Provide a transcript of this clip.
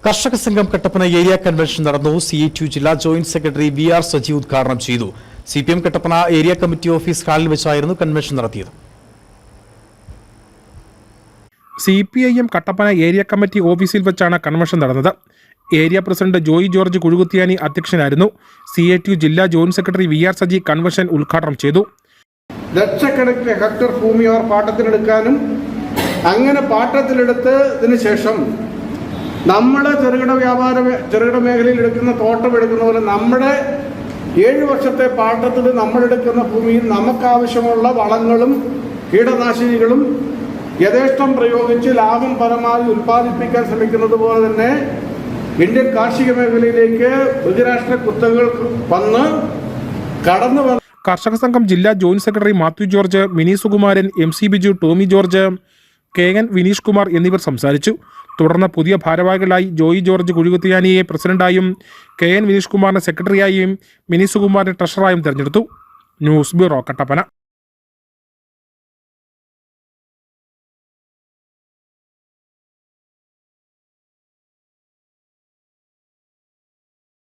കർഷക സംഘം Kattappana area convention നടന്നു. CITU ജില്ലാ ജോയിന്റ് സെക്രട്ടറി VR സജി ഉദ്ഘാടനം ചെയ്തു. CPM Kattappana area committee office ഹാളിൽ വെച്ചായിരുന്നു കൺവെൻഷൻ നടത്തിയത്. CPIM കട്ടപ്പന ഏരിയ കമ്മിറ്റി ഓഫീസിൽ വെച്ചാണ് കൺവെൻഷൻ നടന്നത്. ഏരിയ പ്രസിഡന്റ് ജോയി ജോർജ് കുഴുകുത്തിയാനി അധ്യക്ഷനായിരുന്നു. CITU ജില്ലാ joint secretary VR Saji convention ഉദ്ഘാടനം ചെയ്തു. ലക്ഷക്കണക്കിന് ഹെക്ടർ ഭൂമി അവർ പാട്ടത്തിലെടുക്കാനും അങ്ങനെ പാട്ടത്തിലെടുത്തതിന് ശേഷം നമ്മൾ ചെറുകിട മേഖലയിൽ എടുക്കുന്ന തോട്ടം എടുക്കുന്ന പോലെ നമ്മുടെ 7 വർഷത്തെ പാട്ടത്തിൽ നമ്മളെടുക്കുന്ന ഭൂമിയിൽ നമുക്കാവശ്യമുള്ള വളങ്ങളും കീടനാശിനികളും യഥേഷ്ടം പ്രയോഗിച്ച് ലാഭം പരമാവധി ഉൽപ്പാദിപ്പിക്കാൻ ശ്രമിക്കുന്നത് പോലെ തന്നെ ഇന്ത്യൻ കാർഷിക മേഖലയിലേക്ക് ബഹുരാഷ്ട്ര കുത്തകകൾ വന്ന് കടന്നു വന്ന കർഷക സംഘം ജില്ലാ joint secretary Mathew George, Mini Sukumaran, MC Biju, Tomy George, KN Vineesh Kumar എന്നിവർ സംസാരിച്ചു. തുടർന്ന് പുതിയ ഭാരവാഹികളായി ജോയി ജോർജ് കുഴുകുത്തിയാനിയെ പ്രസിഡന്റായും KN വിനീഷ് കുമാറിനെ സെക്രട്ടറിയായും മിനി സുകുമാരനെ ട്രഷററായും തെരഞ്ഞെടുത്തു. News bureau, Kattappana.